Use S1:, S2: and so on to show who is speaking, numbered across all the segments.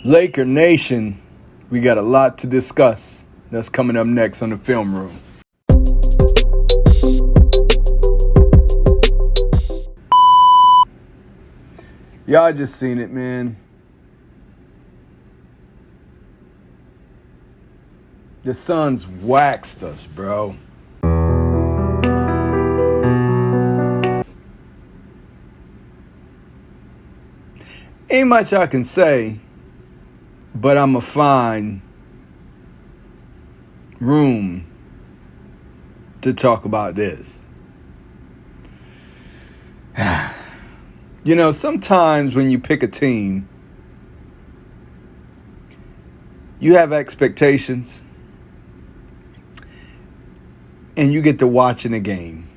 S1: Laker Nation, we got a lot to discuss. That's coming up next on the Film Room. Y'all just seen it, man. The Suns waxed us, bro. Ain't much I can say, but I'ma find room to talk about this. You know, sometimes when you pick a team, you have expectations and you get to watching a game.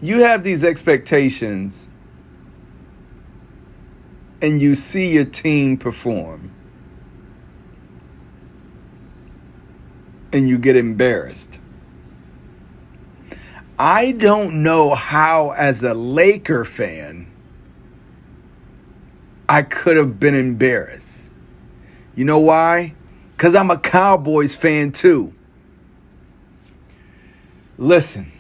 S1: You have these expectations and you see your team perform and you get embarrassed. I don't know how, as a Laker fan, I could have been embarrassed. You know why? Because I'm a Cowboys fan too. Listen.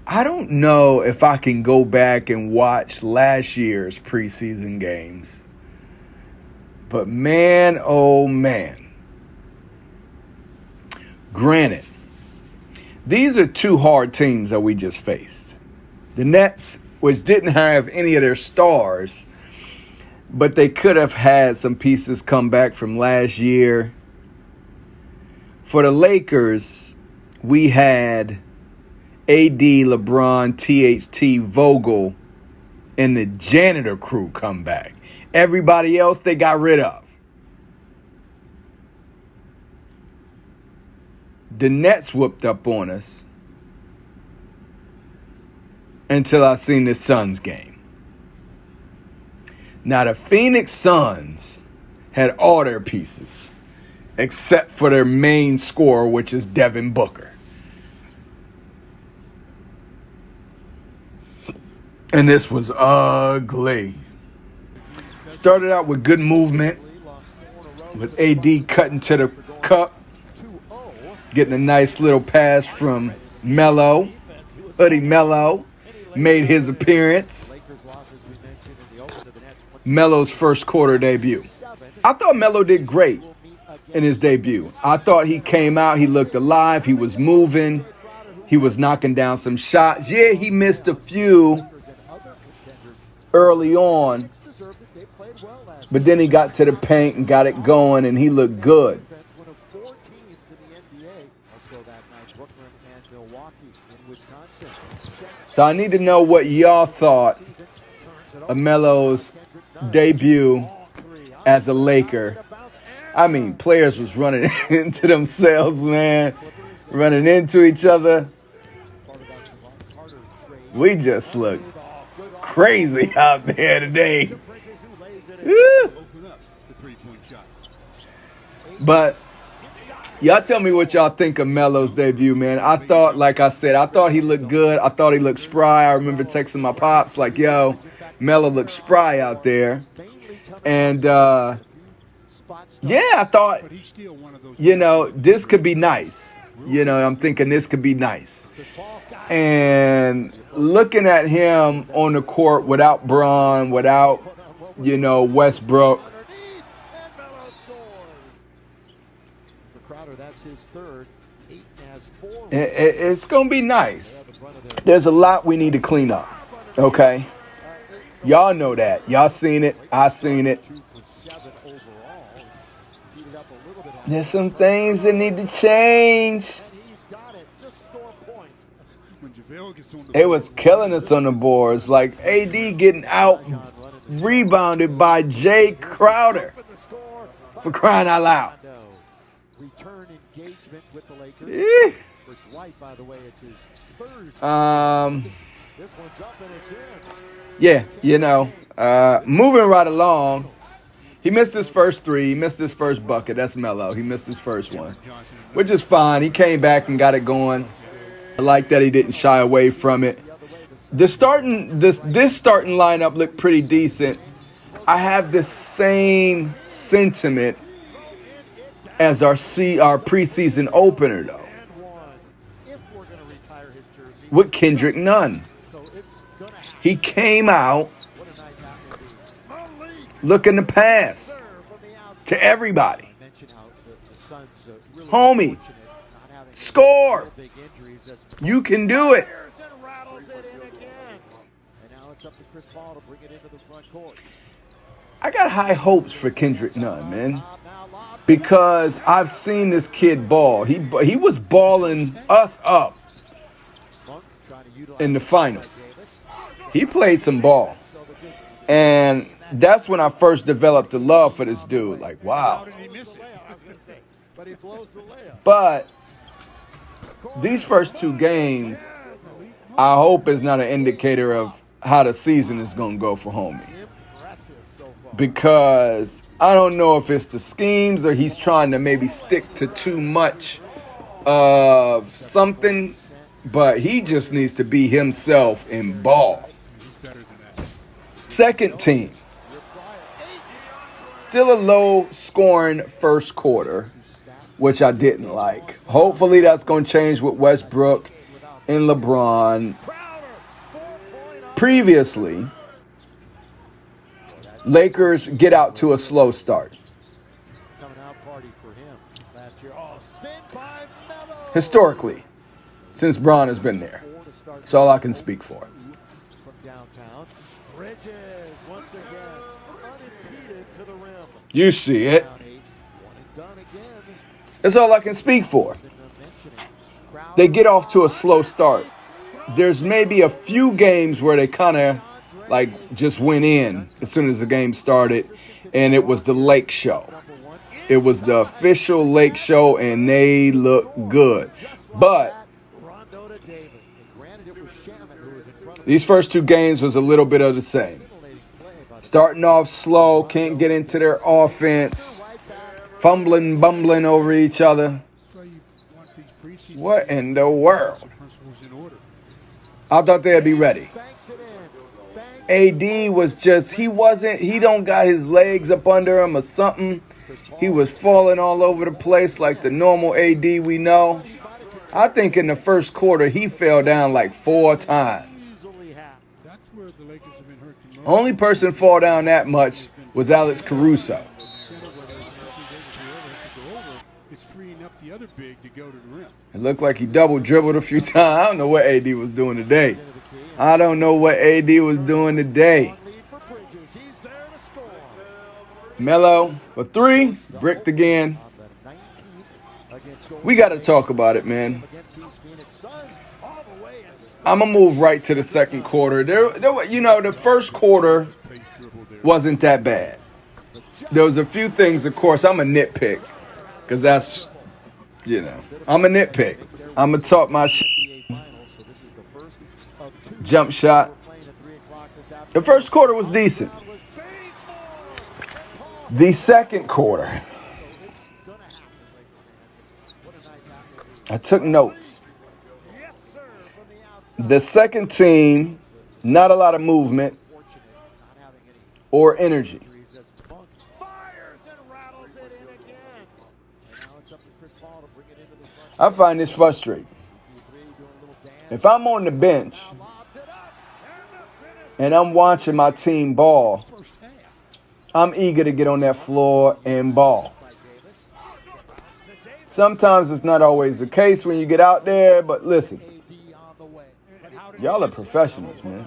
S1: I don't know if I can go back and watch last year's preseason games. But man, oh man. Granted, these are two hard teams that we just faced. The Nets, which didn't have any of their stars, but they could have had some pieces come back from last year. For the Lakers, we had AD, LeBron, THT, Vogel, and the janitor crew come back. Everybody else they got rid of. The Nets whooped up on us until I seen the Suns game. Now the Phoenix Suns had all their pieces except for their main scorer, which is Devin Booker. And this was ugly. Started out with good movement, with AD cutting to the cup, getting a nice little pass from Melo. Hoodie Melo made his appearance. Melo's first quarter debut. I thought Melo did great in his debut. I thought he came out, he looked alive, he was moving, he was knocking down some shots. Yeah, he missed a few early on, but then he got to the paint and got it going, and he looked good. So I need to know what y'all thought of Melo's debut as a Laker. I mean, players was running into themselves, man, running into each other. We just looked crazy out there today. Woo. But y'all tell me what y'all think of Melo's debut, man. I thought, like I said, I thought he looked good. I thought he looked spry. I remember texting my pops like, yo, Melo looks spry out there. And, yeah, I thought, this could be nice. I'm thinking this could be nice. And looking at him on the court without Bron, without, Westbrook. It's going to be nice. There's a lot we need to clean up, okay? Y'all know that. Y'all seen it. I seen it. There's some things that need to change. It was killing us on the boards. Like AD getting out rebounded by Jay Crowder. For crying out loud. Yeah, moving right along. He missed his first three. He missed his first bucket. That's Melo. He missed his first one, which is fine. He came back and got it going. I like that he didn't shy away from it. This starting lineup looked pretty decent. I have the same sentiment as our preseason opener, though, with Kendrick Nunn. He came out looking to pass to everybody. Homie, score. You can do it. I got high hopes for Kendrick Nunn, man, because I've seen this kid ball. He was balling us up in the finals. He played some ball, and that's when I first developed a love for this dude. Like, wow. But these first two games, I hope is not an indicator of how the season is going to go for homie. Because I don't know if it's the schemes or he's trying to maybe stick to too much of something, but he just needs to be himself and ball. Second team. Still a low-scoring first quarter, which I didn't like. Hopefully that's going to change with Westbrook and LeBron. Previously, Lakers get out to a slow start. Historically, since Bron has been there. That's all I can speak for. You see it. That's all I can speak for. They get off to a slow start. There's maybe a few games where they kind of like just went in as soon as the game started, and it was the Lake Show. It was the official Lake Show, and they look good. But these first two games was a little bit of the same. Starting off slow, can't get into their offense, fumbling, bumbling over each other. What in the world? I thought they'd be ready. AD was just, he don't got his legs up under him or something. He was falling all over the place like the normal AD we know. I think in the first quarter, he fell down like 4 times. Only person fall down that much was Alex Caruso. It looked like he double dribbled a few times. I don't know what AD was doing today. Melo for 3, bricked again. We got to talk about it, man. I'm going to move right to the second quarter. The first quarter wasn't that bad. There was a few things, of course, I'm a nitpick. Because that's, I'm a nitpick. I'm going to talk my jump shot. The first quarter was decent. The second quarter, I took notes. The second team, not a lot of movement or energy. I find this frustrating. If I'm on the bench and I'm watching my team ball, I'm eager to get on that floor and ball. Sometimes it's not always the case when you get out there, but listen, y'all are professionals, man.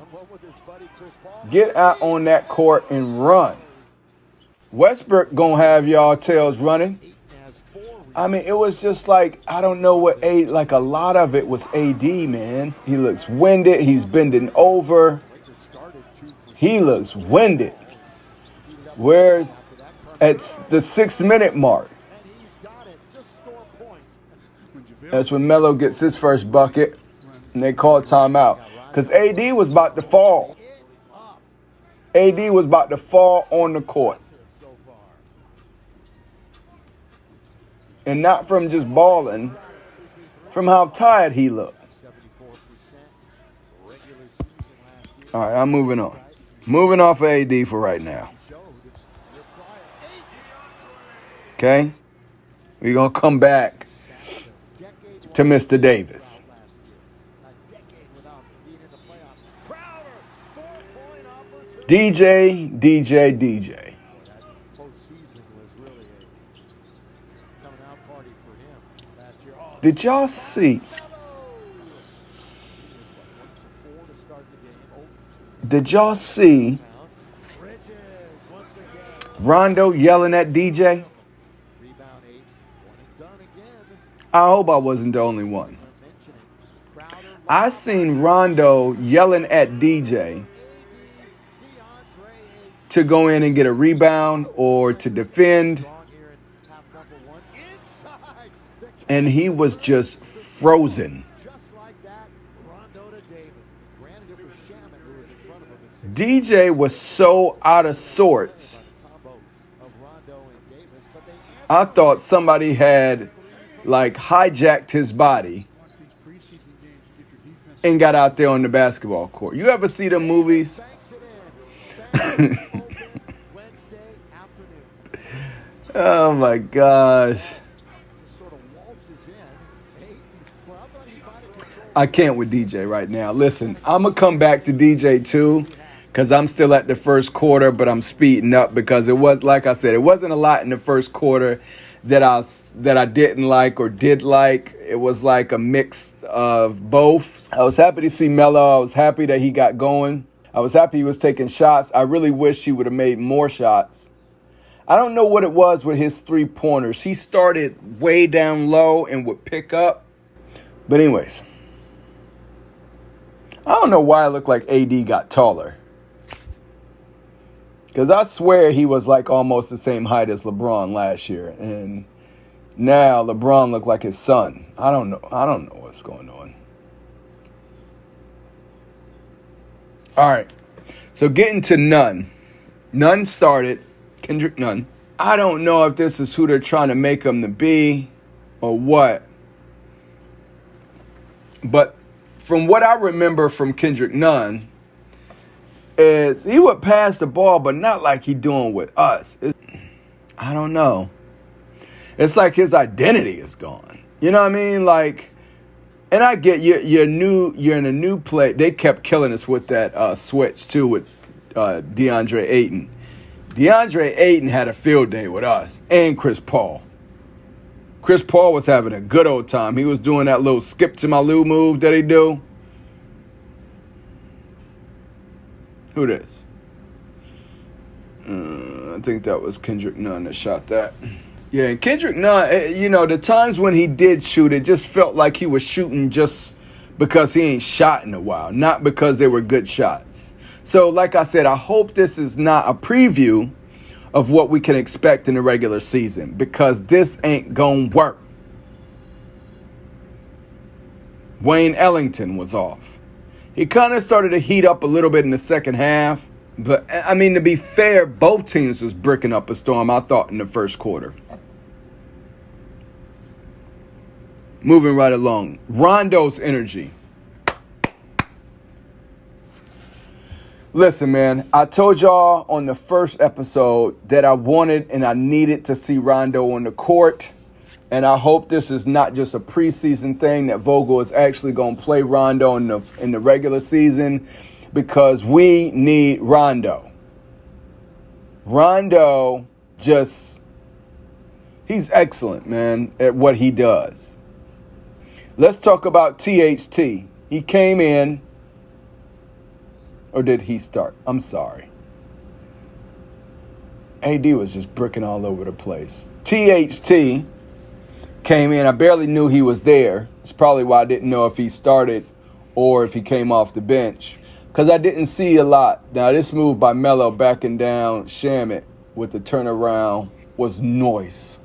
S1: Get out on that court and run. Westbrook gonna have y'all tails running. I mean, it was just like, I don't know what like a lot of it was AD, man. He looks winded. He's bending over. He looks winded. Whereas at the 6-minute mark, that's when Melo gets his first bucket, and they call timeout. Because AD was about to fall. AD was about to fall on the court. And not from just balling, from how tired he looked. All right, I'm moving on. Moving off of AD for right now. Okay? We're going to come back to Mr. Davis. DJ. Did y'all see? Did y'all see Rondo yelling at DJ? I hope I wasn't the only one. I seen Rondo yelling at DJ to go in and get a rebound or to defend. And he was just frozen. DJ was so out of sorts. I thought somebody had like hijacked his body and got out there on the basketball court. You ever see the movies? Oh my gosh. I can't with DJ right now. Listen, I'm going to come back to DJ too because I'm still at the first quarter, but I'm speeding up because it was, like I said, it wasn't a lot in the first quarter that I didn't like or did like. It was like a mix of both. I was happy to see Melo. I was happy that he got going. I was happy he was taking shots. I really wish he would have made more shots. I don't know what it was with his three-pointers. He started way down low and would pick up. But anyways, I don't know why it looked like AD got taller. Because I swear he was like almost the same height as LeBron last year. And now LeBron looked like his son. I don't know what's going on. All right. So getting to Nunn. Nunn started. Kendrick Nunn. I don't know if this is who they're trying to make him to be or what. But from what I remember from Kendrick Nunn, is he would pass the ball, but not like he doing with us. I don't know. It's like his identity is gone. You know what I mean? Like, and I get you're in a new play. They kept killing us with that switch too with DeAndre Ayton. DeAndre Ayton had a field day with us and Chris Paul. Chris Paul was having a good old time. He was doing that little skip to my Lou move that he do. Who this? I think that was Kendrick Nunn that shot that. Yeah, and Kendrick Nunn, you know, the times when he did shoot, it just felt like he was shooting just because he ain't shot in a while, not because they were good shots. So, like I said, I hope this is not a preview of what we can expect in the regular season, because this ain't gonna work. Wayne Ellington was off. He kind of started to heat up a little bit in the second half. But, I mean, to be fair, both teams was bricking up a storm, I thought, in the first quarter. Moving right along. Rondo's energy. Listen, man, I told y'all on the first episode that I wanted and I needed to see Rondo on the court. And I hope this is not just a preseason thing, that Vogel is actually going to play Rondo in the regular season, because we need Rondo. Rondo he's excellent, man, at what he does. Let's talk about THT. He came in, or did he start? I'm sorry. AD was just bricking all over the place. THT came in. I barely knew he was there. It's probably why I didn't know if he started or if he came off the bench, because I didn't see a lot. Now, this move by Melo backing down Shamet with the turnaround was noise.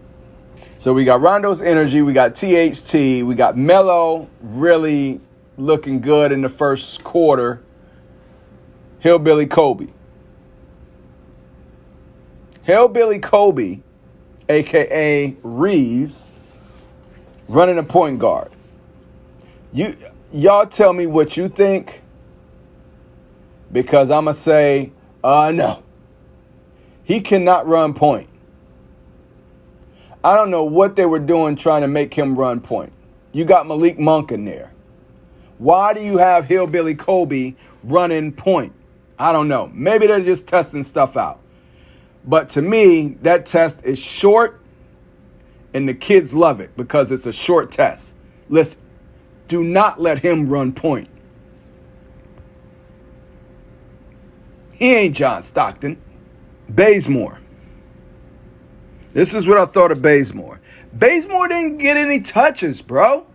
S1: So we got Rondo's energy. We got THT. We got Melo really looking good in the first quarter. Hillbilly Kobe. Hillbilly Kobe, a.k.a. Reeves, running a point guard. Y'all tell me what you think, because I'm going to say, no. He cannot run point. I don't know what they were doing trying to make him run point. You got Malik Monk in there. Why do you have Hillbilly Kobe running point? I don't know. Maybe they're just testing stuff out. But to me, that test is short, and the kids love it because it's a short test. Listen, do not let him run point. He ain't John Stockton. Bazemore. This is what I thought of Bazemore. Bazemore didn't get any touches, bro.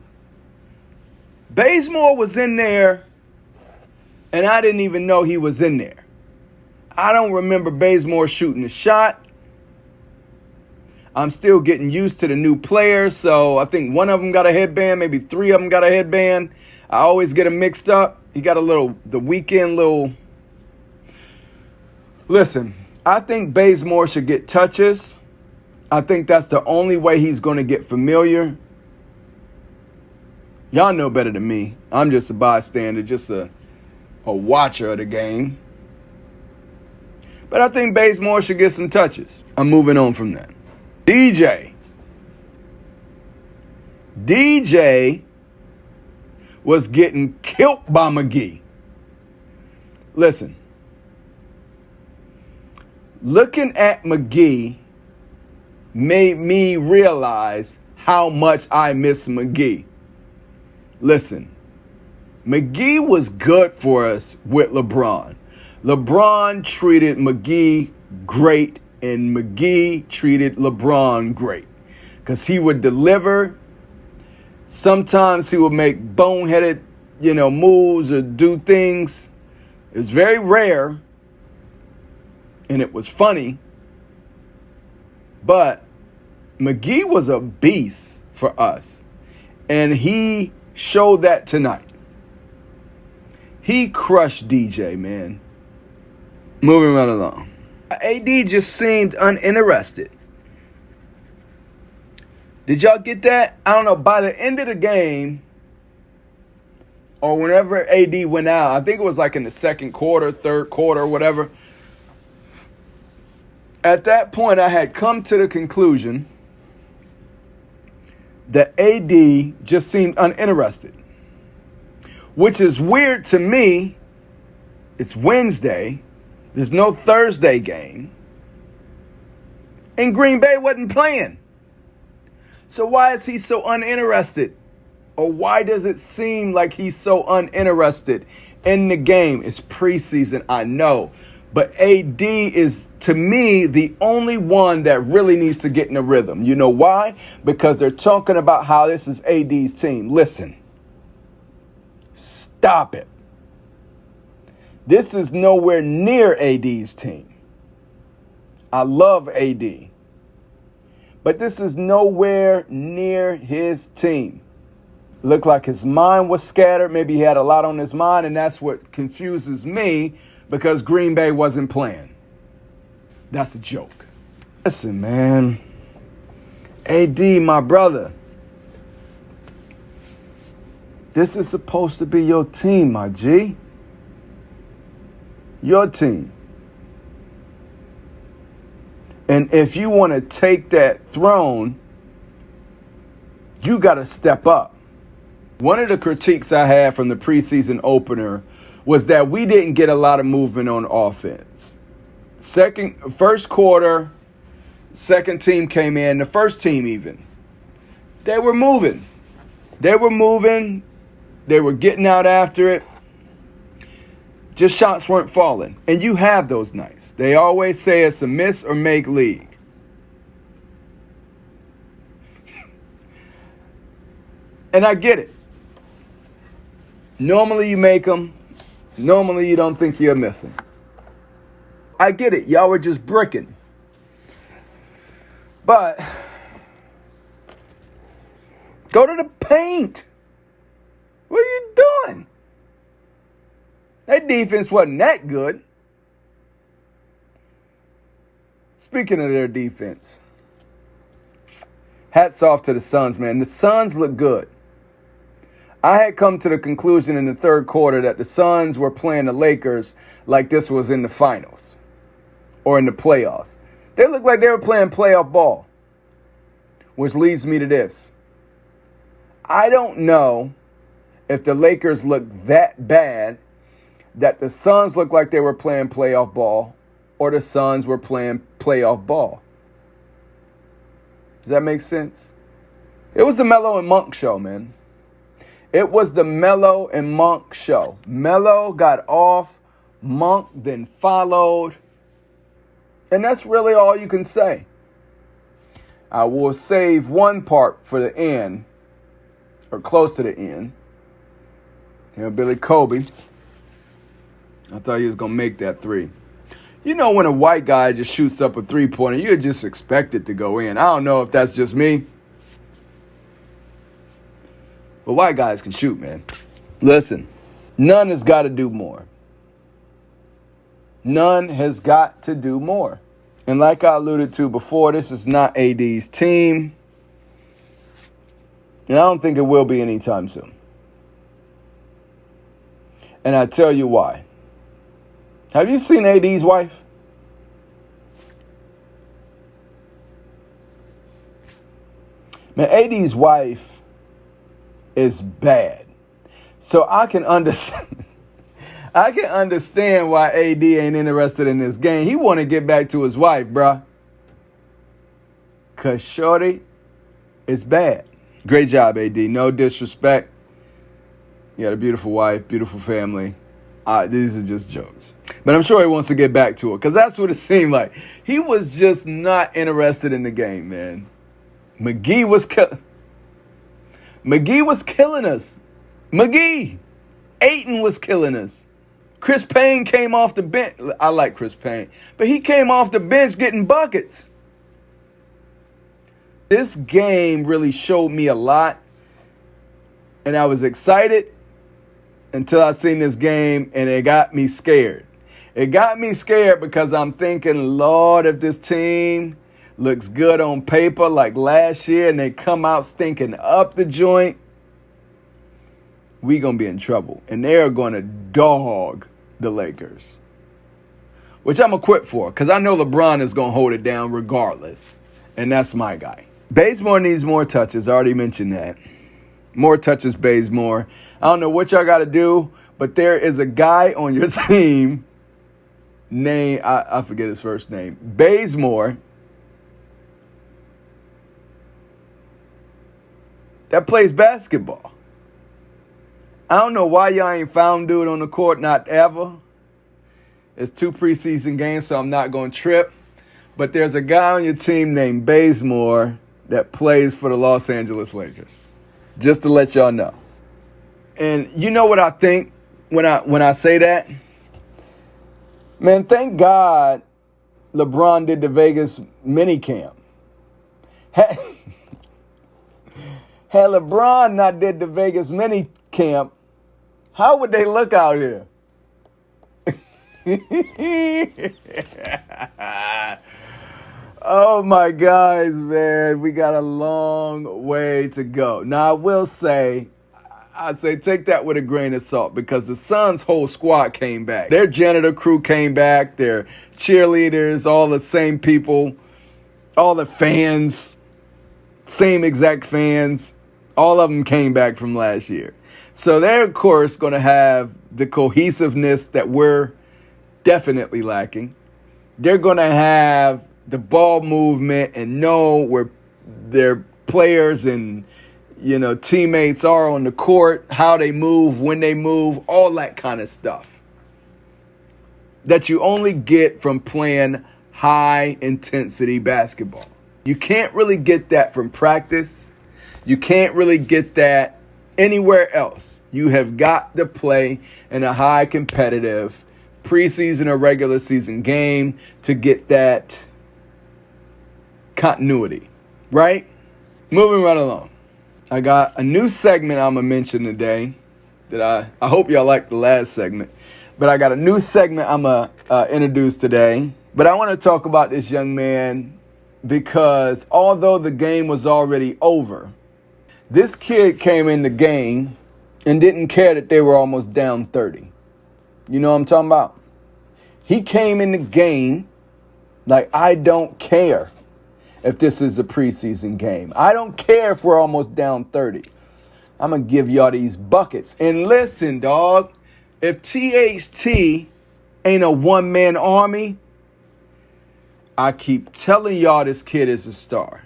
S1: Bazemore was in there, and I didn't even know he was in there. I don't remember Bazemore shooting a shot. I'm still getting used to the new players, so I think one of them got a headband, maybe three of them got a headband. I always get them mixed up. He got the weekend little... Listen, I think Bazemore should get touches. I think that's the only way he's going to get familiar. Y'all know better than me. I'm just a bystander, just a watcher of the game. But I think Bazemore should get some touches. I'm moving on from that. DJ was getting killed by McGee. Listen, looking at McGee made me realize how much I miss McGee. Listen, McGee was good for us with LeBron. LeBron treated McGee great, and McGee treated LeBron great because he would deliver. Sometimes he would make boneheaded, moves or do things. It's very rare, and it was funny. But McGee was a beast for us, and he showed that tonight. He crushed DJ, man. Moving right along. AD just seemed uninterested. Did y'all get that? I don't know. By the end of the game, or whenever AD went out, I think it was like in the second quarter, third quarter, whatever. At that point, I had come to the conclusion that AD just seemed uninterested, which is weird to me. It's Wednesday. There's no Thursday game. And Green Bay wasn't playing. So why is he so uninterested? Or why does it seem like he's so uninterested in the game? It's preseason, I know. But AD is, to me, the only one that really needs to get in a rhythm. You know why? Because they're talking about how this is AD's team. Listen. Stop it. This is nowhere near AD's team. I love AD. But this is nowhere near his team. Looked like his mind was scattered. Maybe he had a lot on his mind, and that's what confuses me because Green Bay wasn't playing. That's a joke. Listen, man. AD, my brother. This is supposed to be your team, my G. Your team. And if you want to take that throne, you got to step up. One of the critiques I had from the preseason opener was that we didn't get a lot of movement on offense. First quarter, second team came in, the first team even. They were moving. They were getting out after it. Just shots weren't falling. And you have those nights. They always say it's a miss or make league. And I get it. Normally you make them. Normally you don't think you're missing. I get it. Y'all were just bricking. But go to the paint. What are you doing? That defense wasn't that good. Speaking of their defense, Hats off to the Suns, man. The Suns look good. I had come to the conclusion in the third quarter that the Suns were playing the Lakers like this was in the finals or in the playoffs. They looked like they were playing playoff ball, which leads me to this. I don't know if the Lakers look that bad that the Suns looked like they were playing playoff ball or the Suns were playing playoff ball. Does that make sense? It was the Melo and Monk show, man. It was the Melo and Monk show. Melo got off, Monk then followed. And that's really all you can say. I will save one part for the end, or close to the end. Here, Billy Kobe. I thought he was going to make that three. You know when a white guy just shoots up a three-pointer, you just expect it to go in. I don't know if that's just me. But white guys can shoot, man. Listen, none has got to do more. None has got to do more. And like I alluded to before, this is not AD's team. And I don't think it will be anytime soon. And I tell you why. Have you seen AD's wife? Man, AD's wife is bad. So I can understand why AD ain't interested in this game. He want to get back to his wife, bruh. Because shorty is bad. Great job, AD. No disrespect. You got a beautiful wife, beautiful family. These are just jokes. But I'm sure he wants to get back to it because that's what it seemed like. He was just not interested in the game, man. McGee was killing us. McGee. Ayton was killing us. Chris Payne came off the bench. I like Chris Payne. But he came off the bench getting buckets. This game really showed me a lot. And I was excited until I seen this game and it got me scared. It got me scared because I'm thinking, Lord, if this team looks good on paper like last year and they come out stinking up the joint, we going to be in trouble. And they are going to dog the Lakers, which I'm equipped for because I know LeBron is going to hold it down regardless. And that's my guy. Bazemore needs more touches. I already mentioned that. More touches, Bazemore. I don't know what y'all got to do, but there is a guy on your team named, I forget his first name, Bazemore, that plays basketball. I don't know why y'all ain't found dude on the court, not ever. It's 2 preseason games, so I'm not going to trip. But there's a guy on your team named Bazemore that plays for the Los Angeles Lakers. Just to let y'all know. And you know what I think when I say that? Man, thank God LeBron did the Vegas minicamp. Had LeBron not did the Vegas minicamp, how would they look out here? Oh, my guys, man. We got a long way to go. Now, I will say, I'd say take that with a grain of salt because the Suns' whole squad came back. Their janitor crew came back. Their cheerleaders, all the same people, all the fans, same exact fans. All of them came back from last year. So they're, of course, going to have the cohesiveness that we're definitely lacking. They're going to have the ball movement and know where their players and, teammates are on the court, how they move, when they move, all that kind of stuff that you only get from playing high-intensity basketball. You can't really get that from practice. You can't really get that anywhere else. You have got to play in a high competitive preseason or regular season game to get that continuity, right? Moving right along. I got a new segment I'm going to mention today that I hope y'all liked the last segment. But I got a new segment I'm going to introduce today. But I want to talk about this young man because although the game was already over, this kid came in the game and didn't care that they were almost down 30. You know what I'm talking about? He came in the game like, I don't care if this is a preseason game. I don't care if we're almost down 30. I'm going to give y'all these buckets. And listen, dog, if THT ain't a one-man army, I keep telling y'all this kid is a star.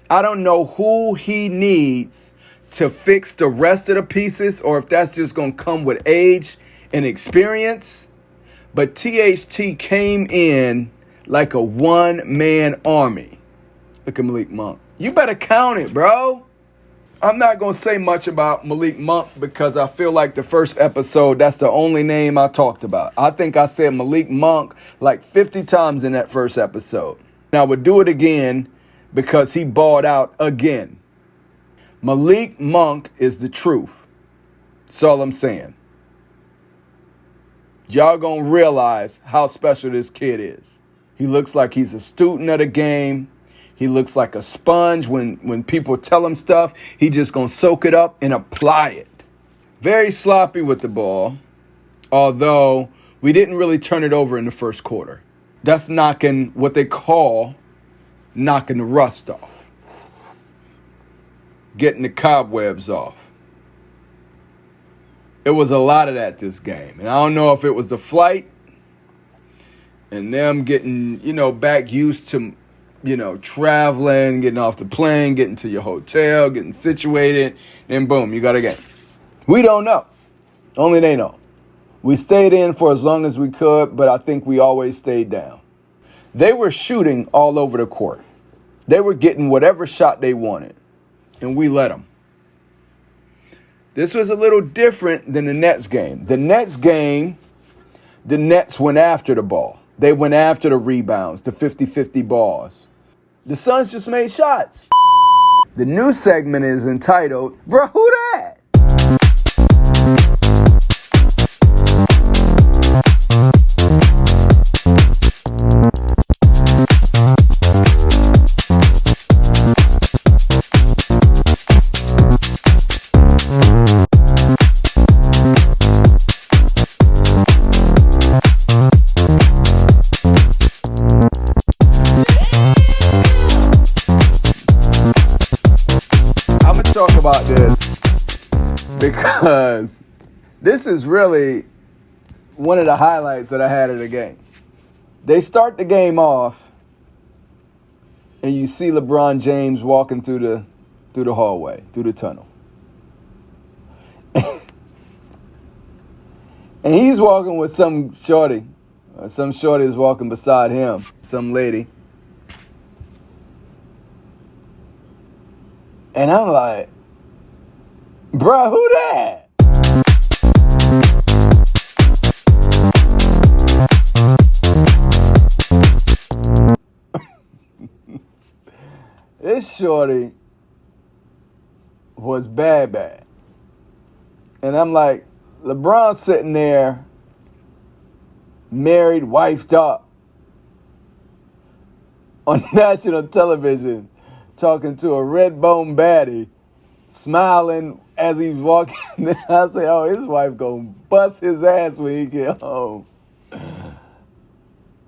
S1: I don't know who he needs to fix the rest of the pieces or if that's just going to come with age and experience. But THT came in like a one-man army. Look at Malik Monk. You better count it, bro. I'm not going to say much about Malik Monk because I feel like the first episode, that's the only name I talked about. I think I said Malik Monk like 50 times in that first episode. And I would do it again because he balled out again. Malik Monk is the truth. That's all I'm saying. Y'all gonna realize how special this kid is. He looks like he's a student of the game. He looks like a sponge. When people tell him stuff, he just gonna soak it up and apply it. Very sloppy with the ball, although we didn't really turn it over in the first quarter. That's knocking what they call knocking the rust off. Getting the cobwebs off. It was a lot of that this game. And I don't know if it was the flight and them getting, back used to, traveling, getting off the plane, getting to your hotel, getting situated, and boom, you got a game. We don't know. Only they know. We stayed in for as long as we could, but I think we always stayed down. They were shooting all over the court. They were getting whatever shot they wanted, and we let them. This was a little different than the Nets game. The Nets game, the Nets went after the ball. They went after the rebounds, the 50-50 balls. The Suns just made shots. The new segment is entitled, Bro, Who Dat? Talk about this because this is really one of the highlights that I had of the game. They start the game off and you see LeBron James walking through the hallway, through the tunnel. And he's walking with some shorty. Some shorty is walking beside him, some lady. And I'm like, bruh, who that? This shorty was bad. And I'm like, LeBron sitting there, married, wifed up, on national television, talking to a red bone baddie, smiling as he's walking. I say, oh, his wife gonna bust his ass when he get home.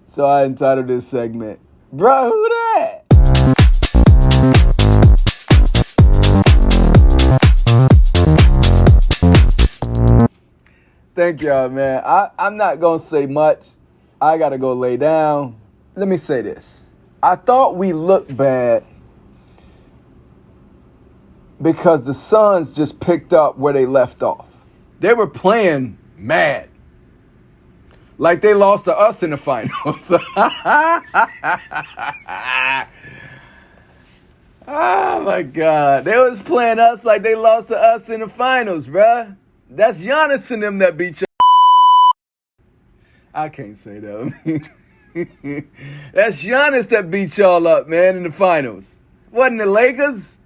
S1: So I entitled this segment, Bro, Who Dat? Thank y'all, man. I'm not gonna say much. I gotta go lay down. Let me say this. I thought we looked bad because the Suns just picked up where they left off. They were playing mad. Like they lost to us in the finals. Oh, my God. They was playing us like they lost to us in the finals, bruh. That's Giannis and them that beat you. I can't say that. That's Giannis that beat y'all up, man, in the finals. Wasn't the Lakers?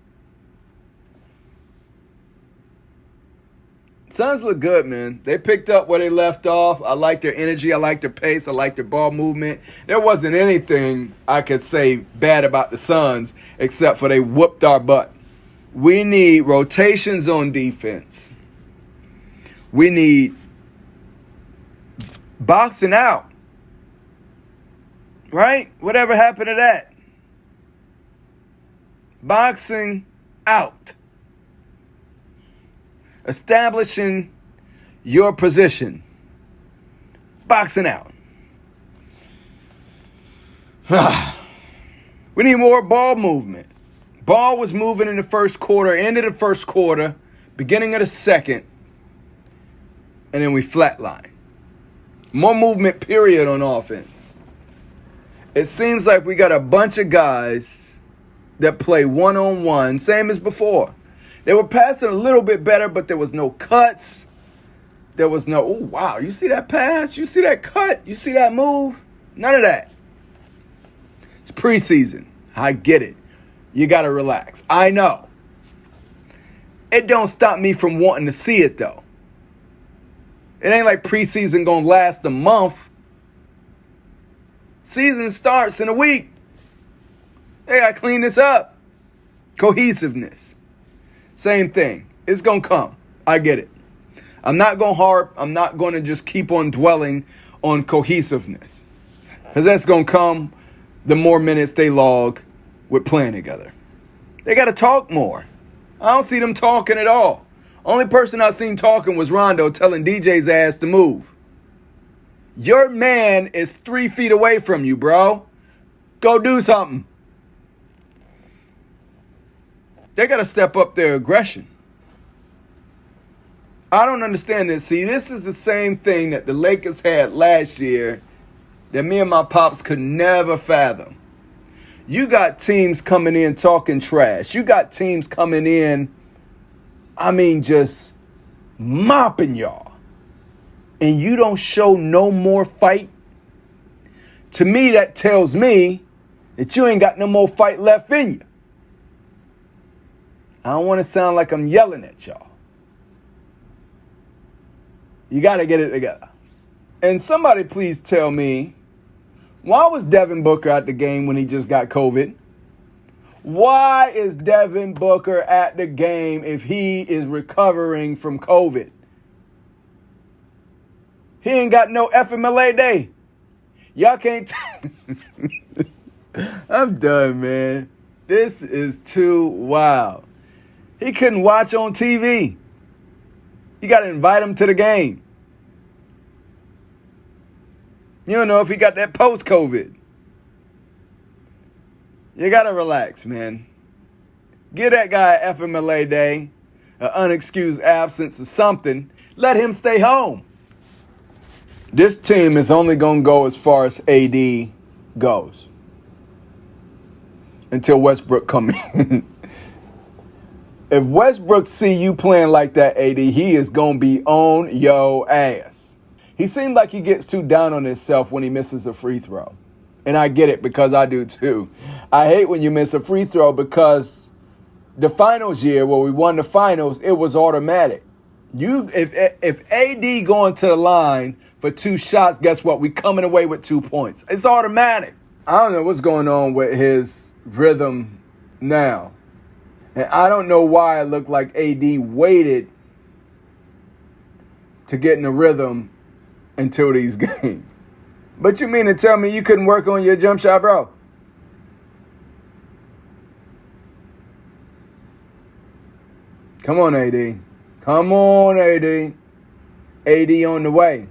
S1: Suns look good, man. They picked up where they left off. I like their energy. I like their pace. I like their ball movement. There wasn't anything I could say bad about the Suns except for they whooped our butt. We need rotations on defense. We need boxing out. Right? Whatever happened to that? Boxing out. Establishing your position. Boxing out. We need more ball movement. Ball was moving in the first quarter, end of the first quarter, beginning of the second, and then we flatline. More movement, period, on offense. It seems like we got a bunch of guys that play one-on-one, same as before. They were passing a little bit better, but there was no cuts. There was no, oh, wow, you see that pass? You see that cut? You see that move? None of that. It's preseason. I get it. You got to relax. I know. It don't stop me from wanting to see it, though. It ain't like preseason going to last a month. Season starts in a week. They got to clean this up. Cohesiveness. Same thing. It's going to come. I get it. I'm not going to harp. I'm not going to just keep on dwelling on cohesiveness. Because that's going to come the more minutes they log with playing together. They got to talk more. I don't see them talking at all. Only person I seen talking was Rondo telling DJ's ass to move. Your man is 3 feet away from you, bro. Go do something. They got to step up their aggression. I don't understand this. See, this is the same thing that the Lakers had last year that me and my pops could never fathom. You got teams coming in talking trash. You got teams coming in, just mopping y'all. And you don't show no more fight. To me, that tells me that you ain't got no more fight left in you. I don't want to sound like I'm yelling at y'all. You got to get it together. And somebody please tell me, why was Devin Booker at the game when he just got COVID? Why is Devin Booker at the game if he is recovering from COVID? He ain't got no FMLA day. Y'all can't. I'm done, man. This is too wild. He couldn't watch on TV. You got to invite him to the game. You don't know if he got that post-COVID. You got to relax, man. Give that guy an FMLA day, an unexcused absence or something. Let him stay home. This team is only going to go as far as AD goes until Westbrook comes in. If Westbrook see you playing like that, AD, he is going to be on your ass. He seems like he gets too down on himself when he misses a free throw. And I get it because I do too. I hate when you miss a free throw because the finals year where we won the finals, it was automatic. If AD going to the line for 2 shots, guess what? We coming away with 2 points. It's automatic. I don't know what's going on with his rhythm now. And I don't know why it looked like AD waited to get in the rhythm until these games. But you mean to tell me you couldn't work on your jump shot, bro? Come on, AD. Come on, AD. AD on the way.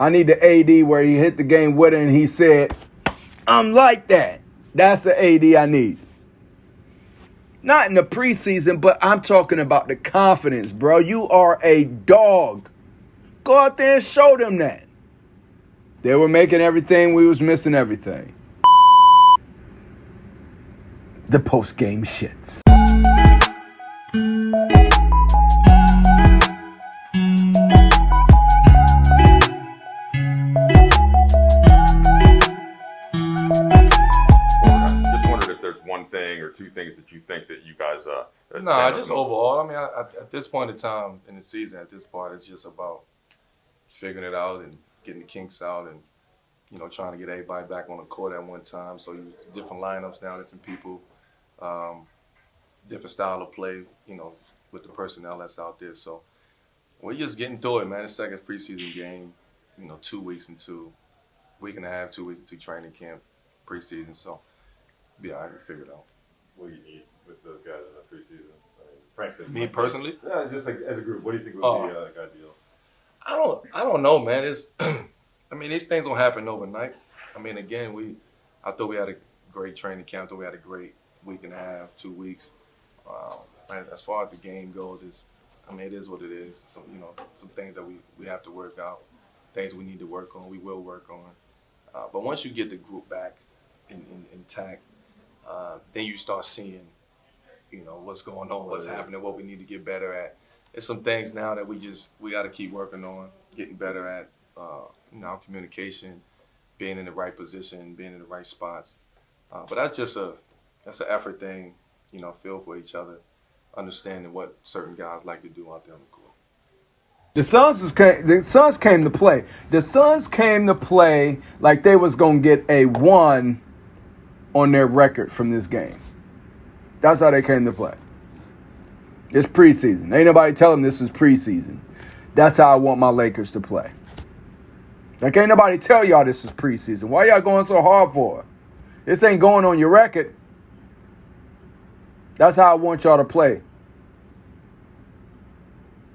S1: I need the AD where he hit the game with it and he said, I'm like that. That's the AD I need. Not in the preseason, but I'm talking about the confidence, bro. You are a dog. Go out there and show them that. They were making everything. We was missing everything. The post-game shits.
S2: Just wondered if there's one thing or two things that you think that you guys Nah, just overall. I mean, at this point in time in the season, at this part, it's just about figuring it out and getting the kinks out and, trying to get everybody back on the court at one time. So you different lineups now, different people, different style of play, with the personnel that's out there. So we're just getting through it, man. It's second preseason game, 2 weeks into, week and a half, 2 weeks into training camp, preseason. So be all right, we figure it out.
S3: What do you need with those guys in the preseason? I mean, Frank said
S2: Me personally?
S3: Yeah, just like as a group, what do you think would be ideal?
S2: I don't know, man. It's I mean, these things don't happen overnight. I mean, again, I thought we had a great training camp. I thought we had a great week and a half, 2 weeks. As far as the game goes, it is what it is. Some things that we have to work out, things we need to work on. We will work on. But once you get the group back intact, then you start seeing, what's going on, what's happening, what we need to get better at. There's some things now that we got to keep working on, getting better at, our communication, being in the right position, being in the right spots. But that's an effort thing, feel for each other, understanding what certain guys like to do out there on the court.
S1: The Suns came to play. The Suns came to play like they was going to get a 1 on their record from this game. That's how they came to play. It's preseason. Ain't nobody telling them this is preseason. That's how I want my Lakers to play. Like, ain't nobody tell y'all this is preseason. Why y'all going so hard for it? This ain't going on your record. That's how I want y'all to play.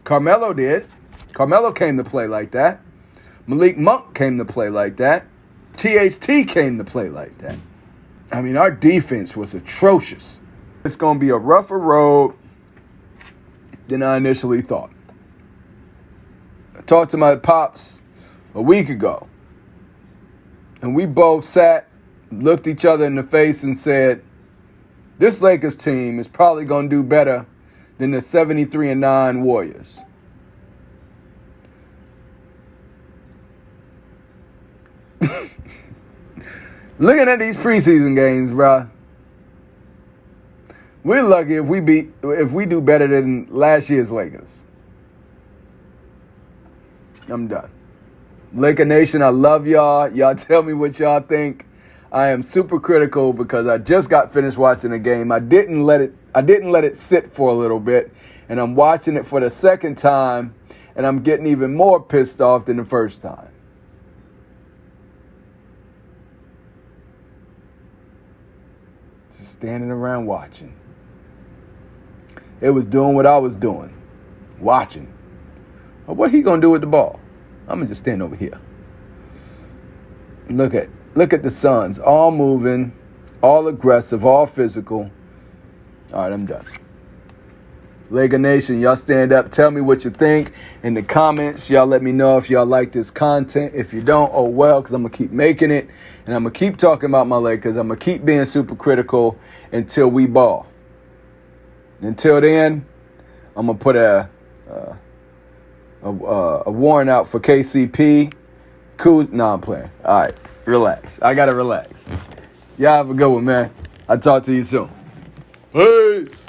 S1: Carmelo did. Carmelo came to play like that. Malik Monk came to play like that. THT came to play like that. I mean, our defense was atrocious. It's going to be a rougher road than I initially thought. I talked to my pops a week ago, and we both sat, looked each other in the face and said, this Lakers team is probably going to do better than the 73-9 Warriors. Looking at these preseason games, bro, we're lucky if we do better than last year's Lakers. I'm done. Laker Nation, I love y'all. Y'all tell me what y'all think. I am super critical because I just got finished watching the game. I didn't let it sit for a little bit, and I'm watching it for the second time, and I'm getting even more pissed off than the first time. Just standing around watching. It was doing what I was doing, watching. But what he gonna do with the ball? I'm gonna just stand over here. Look at the Suns, all moving, all aggressive, all physical. All right, I'm done. Laker Nation, y'all stand up. Tell me what you think in the comments. Y'all let me know if y'all like this content. If you don't, oh well, because I'm going to keep making it. And I'm going to keep talking about my Lakers. I'm going to keep being super critical until we ball. Until then, I'm going to put a warrant out for KCP. No, I'm playing. All right, relax. I got to relax. Y'all have a good one, man. I'll talk to you soon. Peace.